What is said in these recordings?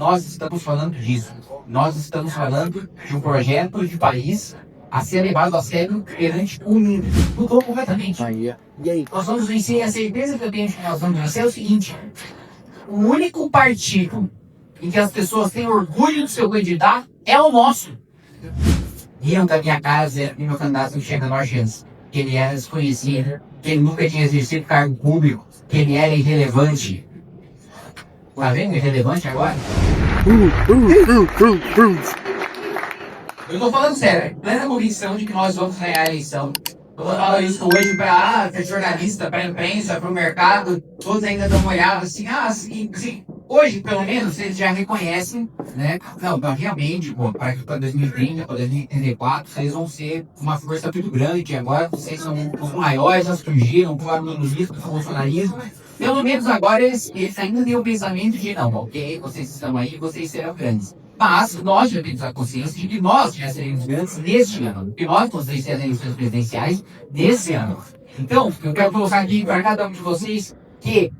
nós estamos falando disso. Nós estamos falando de um projeto de país a ser levado a sério perante o mundo. Mudou completamente. E aí? Nós vamos vencer, a certeza que eu tenho de que nós vamos vencer é o seguinte: o único partido em que as pessoas têm orgulho do seu candidato é o nosso. Riam da minha casa e meu candidato não tinha a menor chance. Que ele era desconhecido, que ele nunca tinha exercido cargo público, que ele era irrelevante. Tá vendo irrelevante agora? Eu tô falando sério, plena convicção de que nós vamos ganhar a eleição. Eu vou falar isso hoje pra jornalista, pra imprensa, pro mercado, todos ainda dão uma olhada assim, assim, hoje, pelo menos, eles já reconhecem, né? Não, realmente, pô, para 2030, para 2034, vocês vão ser uma força muito grande, agora vocês são os maiores, já surgiram, foram no risco do bolsonarismo. Pelo menos agora eles ainda têm o pensamento de, não, ok, vocês estão aí, vocês serão grandes. Mas nós já temos a consciência de que nós já seremos grandes neste ano, que nós vamos vencer as eleições presidenciais nesse ano. Então, eu quero colocar aqui para cada um de vocês que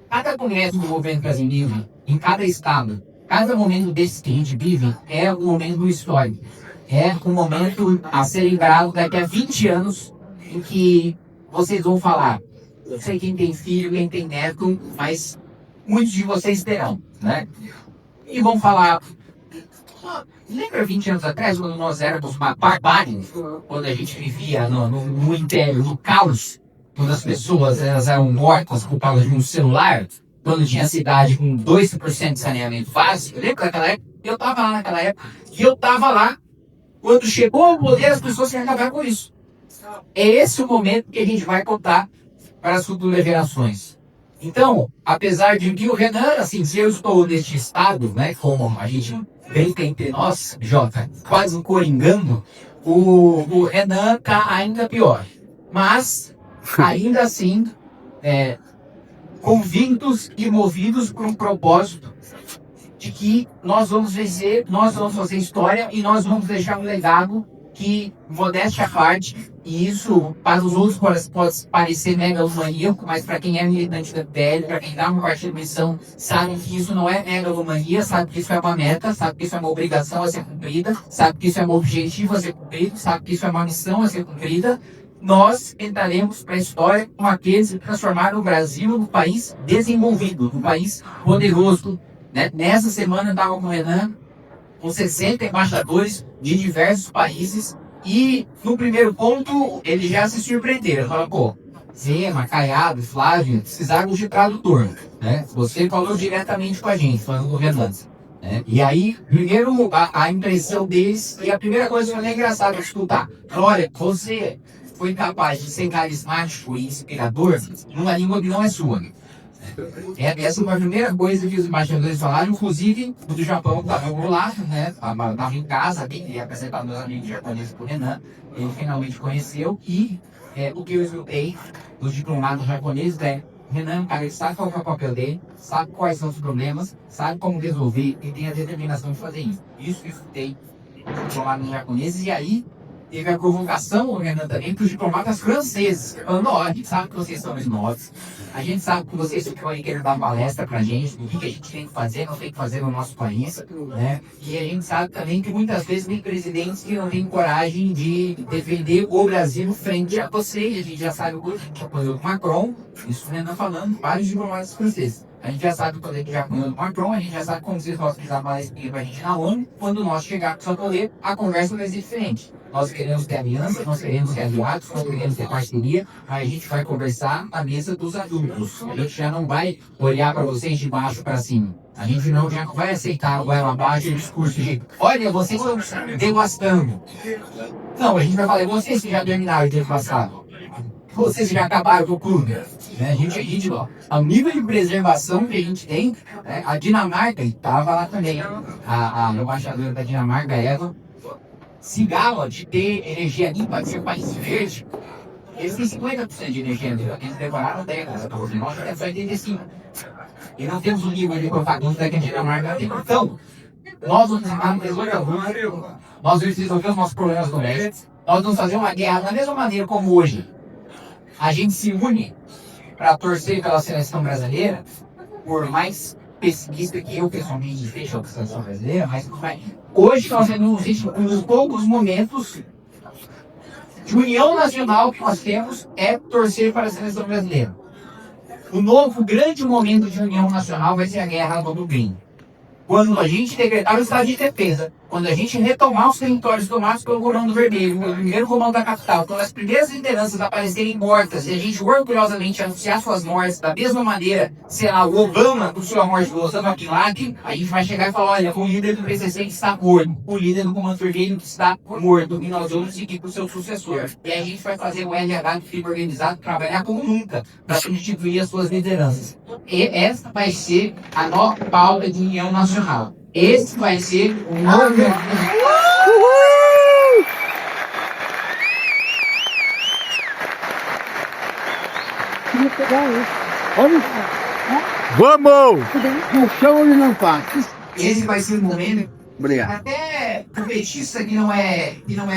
cada congresso do governo brasileiro, em cada estado, cada momento desse que a gente vive é um momento histórico. É um momento a ser lembrado daqui a 20 anos em que vocês vão falar. Eu sei quem tem filho, quem tem neto, mas muitos de vocês terão, né? E vão falar, lembra 20 anos atrás, quando nós éramos uma barbárie, quando a gente vivia no império, no caos, quando as pessoas elas eram mortas por causa de um celular, quando tinha cidade com 2% de saneamento básico? Lembra daquela época? Eu estava lá naquela época, e eu estava lá, quando chegou ao poder, as pessoas querem acabar com isso. É esse o momento que a gente vai contar para as futuras gerações. Então, apesar de que o Renan, assim, se eu estou neste estado, né, como a gente brinca entre nós, Jota, quase coringando, o Renan tá ainda pior. Mas, ainda assim, convictos e movidos por um propósito de que nós vamos vencer, nós vamos fazer história e nós vamos deixar um legado que, modéstia à parte, e isso para os outros pode parecer megalomaníaco, mas para quem é militante da PL, para quem dá uma partido de missão, sabe que isso não é megalomania, sabe que isso é uma meta, sabe que isso é uma obrigação a ser cumprida, sabe que isso é um objetivo a ser cumprido, sabe que isso é uma missão a ser cumprida. Nós entraremos para a história com aqueles que transformaram o Brasil num país desenvolvido, num país poderoso. Né? Nessa semana eu estava com o Renan, com 60 embaixadores de diversos países, e no primeiro ponto eles já se surpreenderam. Falaram, pô, Zema, Caiado, Flávio, precisaram de tradutor. Né? Você falou diretamente com a gente, falando com o Renan. Né? E aí, primeiro, a impressão deles, e a primeira coisa que foi engraçada de escutar: olha, você foi capaz de ser carismático e inspirador numa língua que não é sua. Essa foi a primeira coisa que os embaixadores falaram, inclusive o do Japão, que estava lá, né? Estava em casa, ia apresentar meus amigos japoneses para o Renan, ele finalmente conheceu, e o que eu escutei dos diplomatas japoneses é: Renan, cara, ele sabe qual é o papel dele, sabe quais são os problemas, sabe como resolver e tem a determinação de fazer isso. Isso que eu escutei dos diplomatas japoneses, e aí teve a provocação, o Renan, também, para os diplomatas franceses, falando: ó, a gente sabe que vocês são esnobs, a gente sabe que vocês ficam aí querendo dar palestra pra gente, do que a gente tem que fazer, não tem que fazer no nosso país, né? E a gente sabe também que muitas vezes tem presidentes que não têm coragem de defender o Brasil frente a vocês. A gente já sabe o que a gente apoiou o Macron, isso o Renan falando, vários diplomatas franceses. A gente já sabe o poder que já apoiou o Macron, a gente já sabe como vocês gostam de dar palestra pra gente na ONU. Quando nós chegarmos ao poder, a conversa vai ser diferente. Nós queremos ter aliança, nós queremos ter aliados, nós queremos ter parceria, aí a gente vai conversar na mesa dos adultos. A gente já não vai olhar para vocês de baixo para cima. A gente já não vai aceitar o goela abaixo o discurso de: olha, vocês estão devastando. Não, a gente vai falar: vocês que já terminaram de devastar. Vocês já acabaram com o clube. Né? A gente, ó, ao nível de preservação que a gente tem, né? A Dinamarca estava lá também. A embaixadora da Dinamarca, Eva, se gaba de ter energia limpa, de ser um país verde. Eles têm 50% de energia limpa, eles demoraram décadas, nós já temos 85%. E não temos o nível de propaganda que a Dinamarca tem. Então, nós vamos tentar resolver a Rússia, nós vamos resolver os nossos problemas domésticos, nós vamos fazer uma guerra da mesma maneira como hoje. A gente se une para torcer pela seleção brasileira. por mais pessimista que eu pessoalmente esteja a situação brasileira, mas hoje nós temos um dos poucos momentos de união nacional que nós temos é torcer para a seleção brasileira. O novo grande momento de união nacional vai ser a guerra do Green. Quando a gente decretar o estado de defesa, quando a gente retomar os territórios tomados pelo Comando Vermelho, o primeiro comando da capital, quando as primeiras lideranças aparecerem mortas e a gente orgulhosamente anunciar suas mortes da mesma maneira, sei lá, o Obama anunciou a morte do Osama Bin Laden, a gente vai chegar e falar, olha, o líder do PCC que está morto, o líder do Comando Vermelho que está morto, e nós vamos seguir para o seu sucessor. E a gente vai fazer o LH do crime organizado trabalhar como nunca para substituir as suas lideranças. E essa vai ser a nova pauta de união nacional. Esse vai ser o novo. Vamos! No chão ele não passa. Esse vai ser o momento. Obrigado. Até o petista que não é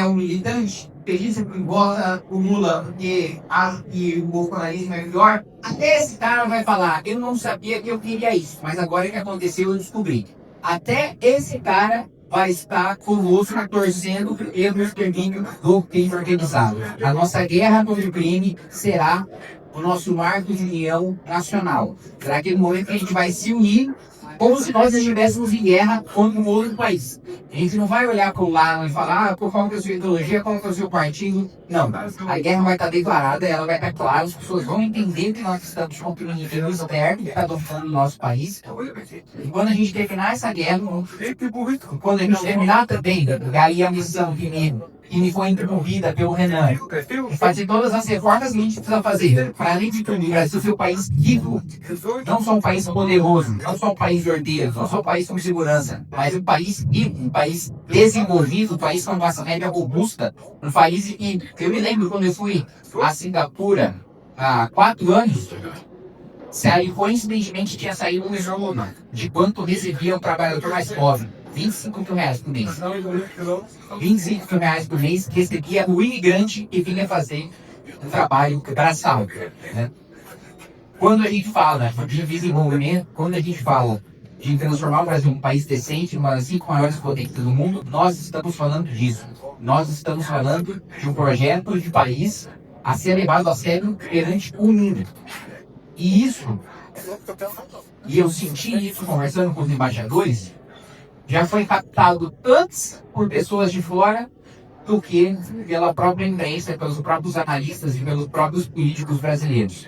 um militante, o petista que vota o Lula porque acha que o bolsonarismo é melhor, até esse cara vai falar, eu não sabia que eu queria isso, mas agora que aconteceu eu descobri. Até esse cara vai estar conosco torcendo pelo extermínio do crime organizado. A nossa guerra contra o crime será o nosso marco de união nacional. Será aquele momento que a gente vai se unir como se nós estivéssemos em guerra contra um outro país. A gente não vai olhar para o lado e falar, por qual que é a sua ideologia, qual que é o seu partido. Não, a guerra vai estar declarada, ela vai estar clara, as pessoas vão entender que nós estamos contra um inimigo externo que está dominando o nosso país. E quando a gente terminar essa guerra, quando a gente terminar também, aí a missão que me foi interrompida pelo Renan, fazer todas as reformas que a gente precisa fazer, para além de tudo, o Brasil ser um país rico, não só um país poderoso, não só um país ordeiro, não só um país com segurança, mas um país rico, um país desenvolvido, um país com uma média robusta, um país que, eu me lembro quando eu fui a Singapura há 4 anos, coincidentemente tinha saído um jornal de quanto recebia um trabalhador mais pobre. 25 mil reais por mês. 25 mil reais por mês que recebia o imigrante que vinha fazer um trabalho braçal. Né? Quando a gente fala de desenvolvimento, quando a gente fala de transformar o Brasil em um país decente, uma das 5 maiores potências do mundo, nós estamos falando disso. Nós estamos falando de um projeto de país a ser levado a sério perante o mundo. E isso, e eu senti isso conversando com os embaixadores, já foi captado antes por pessoas de fora do que pela própria imprensa, pelos próprios analistas e pelos próprios políticos brasileiros.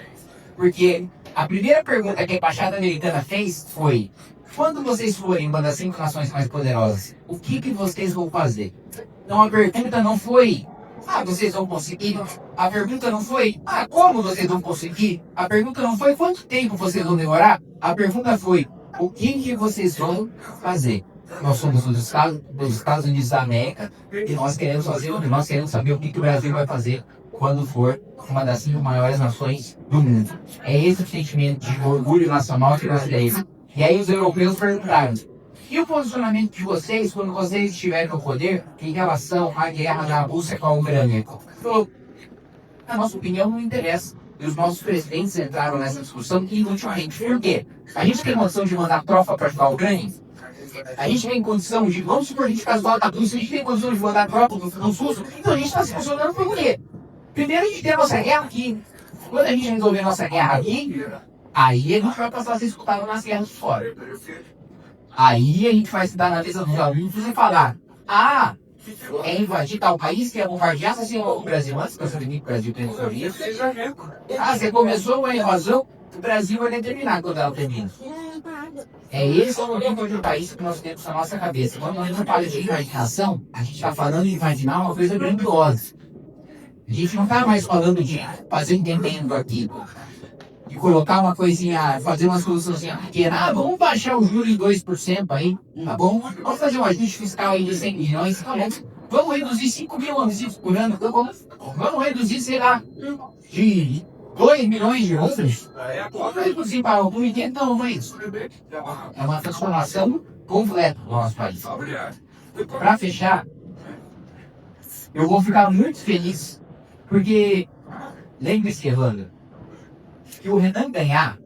Porque a primeira pergunta que a Embaixada Americana fez foi: quando vocês forem uma das 5 nações mais poderosas, o que vocês vão fazer? Então a pergunta não foi: vocês vão conseguir? A pergunta não foi: como vocês vão conseguir? A pergunta não foi: quanto tempo vocês vão demorar? A pergunta foi: o que vocês vão fazer? Nós somos dos Estados Unidos da América e nós queremos saber o que o Brasil vai fazer quando for uma das 5 maiores nações do mundo. É esse o sentimento de orgulho nacional que nós temos. E aí os europeus perguntaram: e o posicionamento de vocês quando vocês estiverem no poder em relação à guerra da Rússia com a Ucrânia? Falou: a nossa opinião não interessa. E os nossos presidentes entraram nessa discussão inutilmente. Por quê? A gente tem condição de mandar tropa para ajudar a Ucrânia? A gente tem condição de, vamos supor, a gente casual da Rússia, a gente tem condição de mandar tropa no sul, então a gente está se posicionando por quê? Primeiro a gente tem a nossa guerra aqui. Quando a gente resolver a nossa guerra aqui, aí a gente vai passar a ser escutado nas guerras de fora. Aí a gente vai se dar na mesa dos adultos e falar: é invadir tal país, que é bombardear, assim, o Brasil antes, para saber que o Brasil tem isso. Você começou a invasão, o Brasil vai determinar quando ela termina. É esse o nível de país que nós temos na nossa cabeça. Quando a gente fala de imaginação, a gente está falando de imaginar uma coisa grandiosa. A gente não está mais falando de fazer entendendo aquilo. De colocar uma coisinha, fazer uma soluçãozinha pequena. Vamos baixar o juro em 2% aí, tá bom? Vamos fazer um ajuste fiscal aí de 100 milhões, tá bom? Vamos reduzir 5 mil homicídios por ano, tá bom? Vamos reduzir, sei lá, de 2 milhões de outros. Vamos reduzir para 1,80, não é isso. É uma transformação completa do nosso país. Para fechar, eu vou ficar muito feliz, porque lembre-se, Evandro, que o Renan ganhar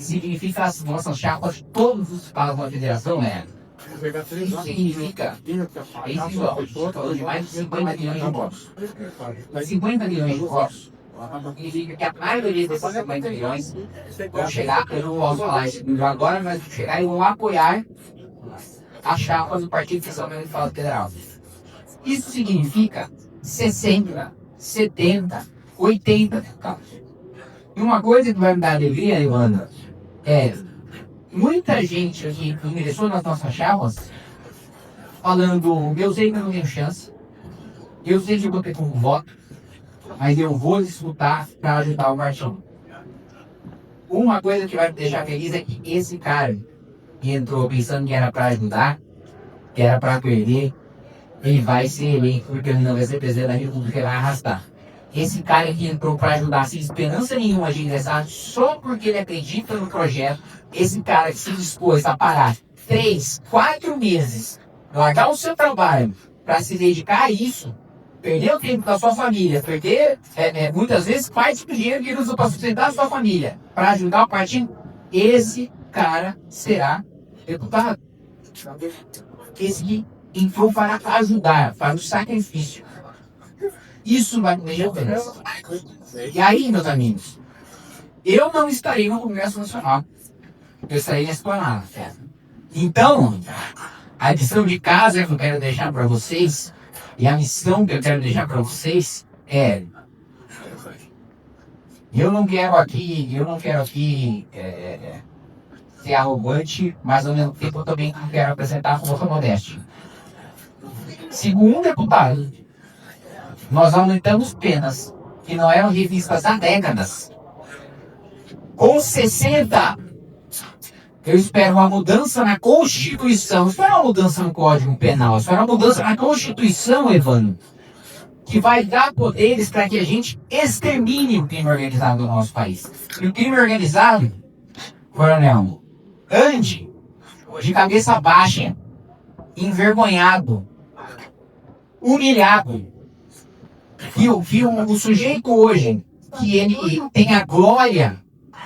significa as nossas chapas, todos os estados da federação, né? Isso significa, falou de mais de 50 milhões de votos. 50 milhões de votos significa que a maioria desses 50 milhões vão chegar, eu não posso falar isso agora, mas vão chegar e vão apoiar a chapa do Partido Socialista Federal. Isso significa 60, 70, 80 deputados. E uma coisa que vai me dar alegria, Ivana, é muita gente aqui que ingressou nas nossas chapas falando, eu sei que eu não tenho chance, eu sei que eu vou ter como voto, mas eu vou disputar para ajudar o partido. Uma coisa que vai me deixar feliz é que esse cara que entrou pensando que era para ajudar, que era para perder, ele vai ser eleito, porque ele não vai ser presidente da República, ele vai arrastar. Esse cara que entrou para ajudar sem esperança nenhuma de ingressar, só porque ele acredita no projeto, esse cara que se dispôs a parar 3, 4 meses, largar o seu trabalho para se dedicar a isso, perder o tempo da sua família, perder muitas vezes parte do dinheiro que ele usa para sustentar a sua família, para ajudar o partido, esse cara será deputado. Esse que entrou para ajudar, para o sacrifício. Isso vai me deixar feliz. E aí, meus amigos, eu não estarei no Congresso Nacional. Eu estarei na Esplanada. Então, a lição de casa que eu quero deixar para vocês, e a missão que eu quero deixar para vocês é: eu não quero aqui ser arrogante, mas ao mesmo tempo eu também não quero apresentar com vossa modéstia. Segundo deputado, nós aumentamos penas que não eram revistas há décadas. Com 60, eu espero uma mudança na Constituição. Eu espero uma mudança no Código Penal. Eu espero uma mudança na Constituição, Evandro, que vai dar poderes para que a gente extermine o crime organizado no nosso país. E o crime organizado, coronel, ande de cabeça baixa, envergonhado, humilhado. E o sujeito hoje, que ele tem a glória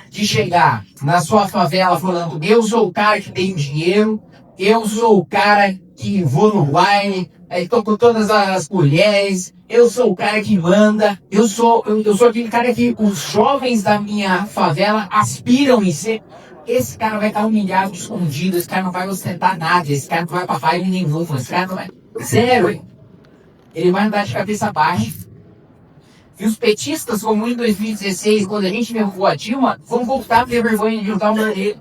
de chegar na sua favela falando: eu sou o cara que tem dinheiro, eu sou o cara que vou no baile, estou com todas as mulheres, eu sou o cara que manda, eu sou aquele cara que os jovens da minha favela aspiram em ser. Esse cara vai estar humilhado, escondido, esse cara não vai ostentar nada, esse cara não vai pra baile nenhum, esse cara não vai... Zero! Ele vai andar de cabeça baixa. E os petistas, como em 2016, quando a gente derrubou a Dilma, vão voltar a ter vergonha de juntar o bandeira.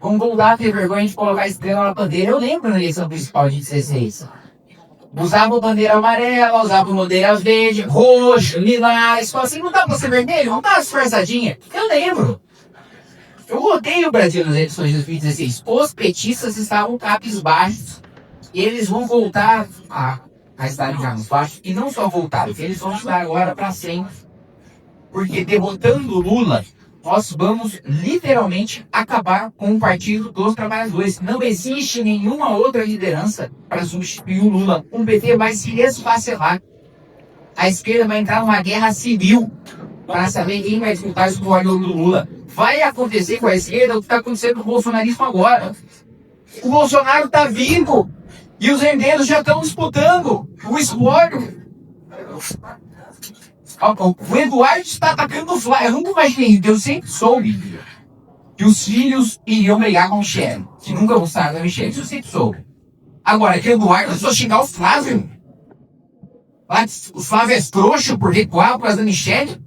Vão voltar a ter vergonha de colocar a estrela na bandeira. Eu lembro na eleição principal de 2016. Usavam bandeira amarela, usavam bandeira verde, roxo, lilás. Falei assim, não dá pra ser vermelho? Não dá uma disfarçadinha? Eu lembro. Eu odeio o Brasil nas eleições de 2016. Os petistas estavam cabisbaixos. E eles vão voltar a estarem cabisbaixos. E não só voltar, eles vão estar agora para sempre. Porque derrotando o Lula, nós vamos literalmente acabar com o Partido dos Trabalhadores. Não existe nenhuma outra liderança para substituir o Lula. O PT vai se esfacelar. A esquerda vai entrar numa guerra civil para saber quem vai disputar esse governo do Lula. Vai acontecer com a esquerda o que está acontecendo com o bolsonarismo agora. O Bolsonaro está vivo e os herdeiros já estão disputando o espólio. O Eduardo está atacando o Flávio. Eu nunca imaginei, eu sempre soube que os filhos iriam brigar com o Michele, que nunca gostaram da Michele, isso eu sempre soube. Agora, que o Eduardo começou a xingar o Flávio. O Flávio é trouxa por recuar por causa da Michele.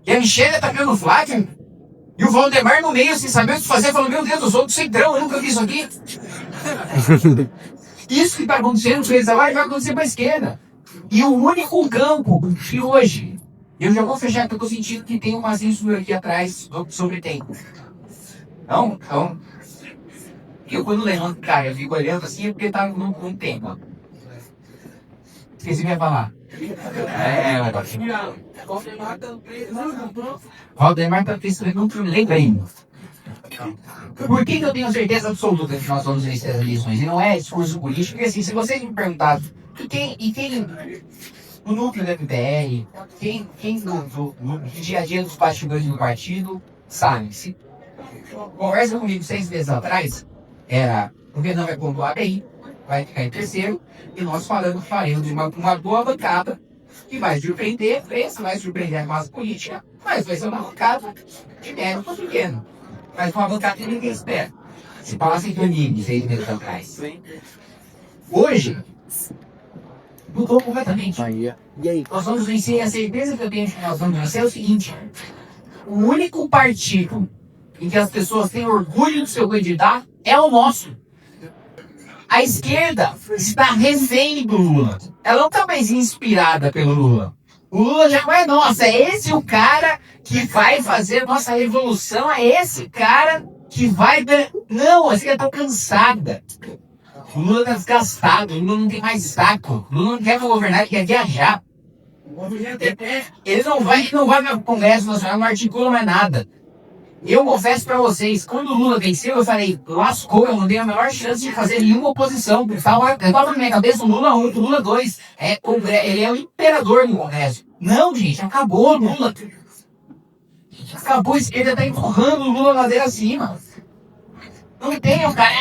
E a Michele atacando o Flávio. E o Valdemar no meio, sem saber o que fazer, falando: meu Deus, eu sou do Centrão, eu nunca vi isso aqui. Isso que está acontecendo com eles agora vai acontecer para a esquerda. E o único campo que hoje, eu já vou fechar porque eu estou sentindo que tem uma censura aqui atrás sobre tempo. Então, eu quando levanto, cara, eu fico olhando assim porque tá num tempo. Esqueci o que ia falar. Valdemar tá preso, não me lembro ainda. Por que eu tenho certeza absoluta que nós vamos vencer as eleições? E não é discurso político, porque assim, se vocês me perguntarem quem no núcleo do MBL, quem no dia a dia dos bastidores do partido, sabe? Conversa comigo 6 meses atrás, era o Renan vai pontuar bem, vai ficar em terceiro, e nós faremos de uma boa bancada que vai surpreender, vai surpreender a massa política, mas vai ser uma bancada de médio para pequeno. Mas uma bancada que ninguém espera. Se falassem comigo 6 meses atrás. Hoje, mudou completamente. E aí? Nós vamos vencer, a certeza que eu tenho de que nós vamos vencer é o seguinte: o único partido em que as pessoas têm orgulho do seu candidato é o nosso. A esquerda está refém do Lula. Ela não está mais inspirada pelo Lula. O Lula já não é nosso. É esse o cara que vai fazer nossa revolução. É esse cara que vai... Não, a esquerda está cansada. O Lula está desgastado. O Lula não tem mais saco. O Lula não quer governar, ele quer viajar. Ele não vai para o Congresso Nacional, não articula mais nada. Eu confesso pra vocês, quando o Lula venceu, eu falei, lascou, eu não dei a menor chance de fazer nenhuma oposição. Estava na minha cabeça o Lula 1, o Lula 2. Ele é o imperador do Congresso. Não, gente, acabou o Lula. Acabou, a esquerda tá empurrando o Lula ladeira acima. Não tem, o cara.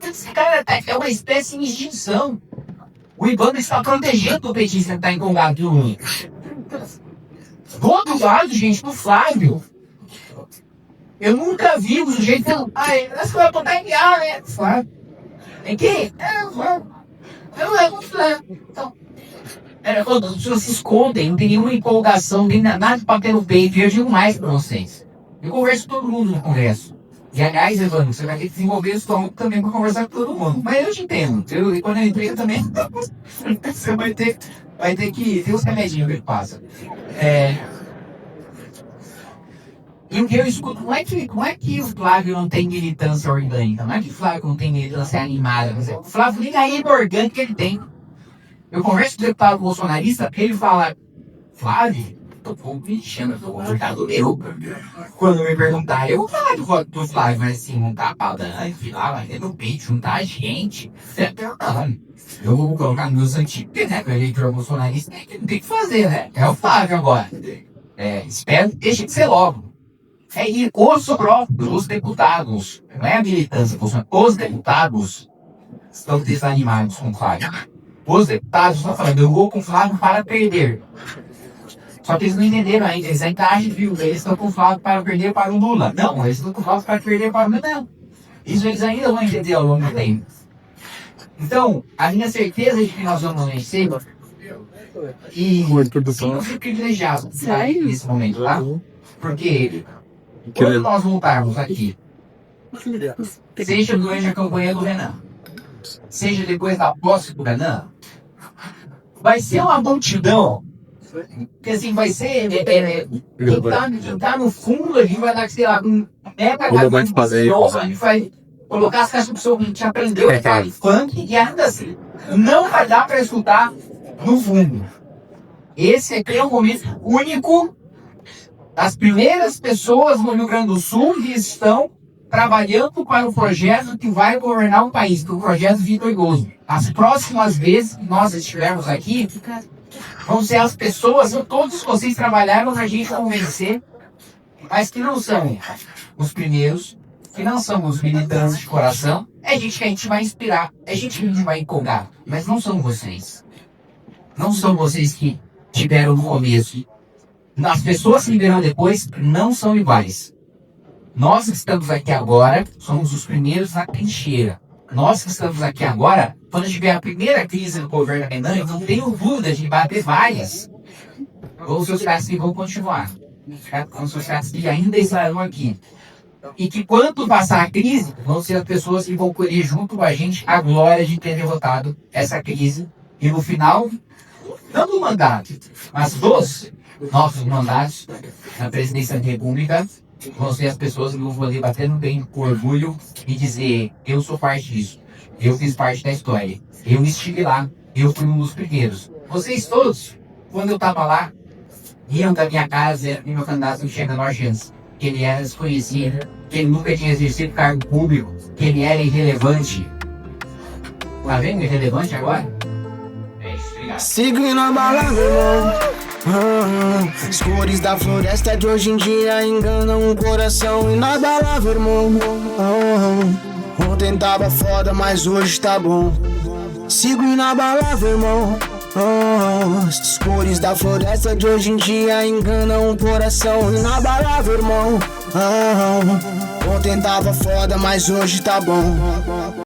Esse cara é uma espécie de extinção. O Ibama está protegendo o petista que está empolgado do Lula. Do outro lado, gente, do Flávio. Eu nunca vi do jeito que eu... acho que vai apontar em A, né? Flávio. Tem que? Flávio. Eu não é com Flávio. Então... as pessoas se escondem, não tem nenhuma empolgação, nem nada de papel no peito. E eu digo mais pra vocês. Eu converso com todo mundo no Congresso. E aliás, Evandro, você vai ter que desenvolver o estômago também pra conversar com todo mundo. Mas eu te entendo. E quando eu entrei também, você vai ter que ter os remedinhos que ele passa. E o que eu escuto, não é que o Flávio não tem militância orgânica, não é que o Flávio não tem militância animada. O Flávio nem a rede orgânica ele tem. Eu converso com o deputado bolsonarista, ele fala, Flávio, tô me chama, tô confortado eu. Quando me perguntar, eu vou falar do Flávio, mas assim, não tá palanque lá, vai ter no peito, juntar gente. Eu vou colocar nos meus antigos, né, pra eleitor bolsonarista, que não tem o que fazer, né? É o Flávio agora. Espero, deixa de ser logo. E os deputados, não é a militância, os deputados estão desanimados com o Flávio. Os deputados estão falando, eu vou com o Flávio para perder. Só que eles não entenderam ainda, eles ainda acham, viu? Eles estão com o Flávio para perder para o Lula. Não, eles estão com o Flávio para perder para o Lula, não. Isso eles ainda vão entender ao longo do tempo. Então, a minha certeza de que nós vamos vencer e somos privilegiados nesse momento, tá? Porque quando nós voltarmos aqui, seja durante a campanha do Renan, seja depois da posse do Renan, vai ser uma multidão. Porque assim, vai ser. Quem tá no fundo, a gente vai dar, sei lá, um mega a gente vai colocar as caixas de som que a gente aprendeu a falar funk e ainda assim, não vai dar pra escutar no fundo. Esse aqui é um momento único. As primeiras pessoas no Rio Grande do Sul que estão trabalhando para o projeto que vai governar o país, que é o projeto vitorioso. As próximas vezes que nós estivermos aqui, vão ser as pessoas, todos vocês trabalharam para a gente convencer, mas que não são os primeiros, que não são os militantes de coração, é gente que a gente vai inspirar, é gente que a gente vai empolgar, mas não são vocês. Não são vocês que tiveram no começo. As pessoas que virão depois não são iguais. Nós que estamos aqui agora somos os primeiros na trincheira. Nós que estamos aqui agora, quando tiver a primeira crise do governo Renan, eu não tenho dúvida de bater várias. Ou seus caras que vão continuar. Os seus caras que ainda estarão aqui. E que quando passar a crise, vão ser as pessoas que vão colher junto com a gente a glória de ter derrotado essa crise. E no final, não do mandato, mas dos nossos mandatos na presidência da República, vão ser as pessoas que vão poder bater no bem com orgulho e dizer, eu sou parte disso, eu fiz parte da história, eu estive lá, eu fui um dos primeiros. Vocês todos, quando eu estava lá, riam da minha casa e meu candidato não tinha a menor chance, que ele era desconhecido, que ele nunca tinha exercido cargo público, que ele era irrelevante. Tá vendo irrelevante agora? É isso, obrigado. Seguindo a balada, irmão. As cores da floresta de hoje em dia enganam o coração inabalável, irmão. Ontem tava foda, mas hoje tá bom. Sigo inabalável, irmão. As cores da floresta de hoje em dia enganam o coração inabalável, irmão. Ontem tava foda, mas hoje tá bom.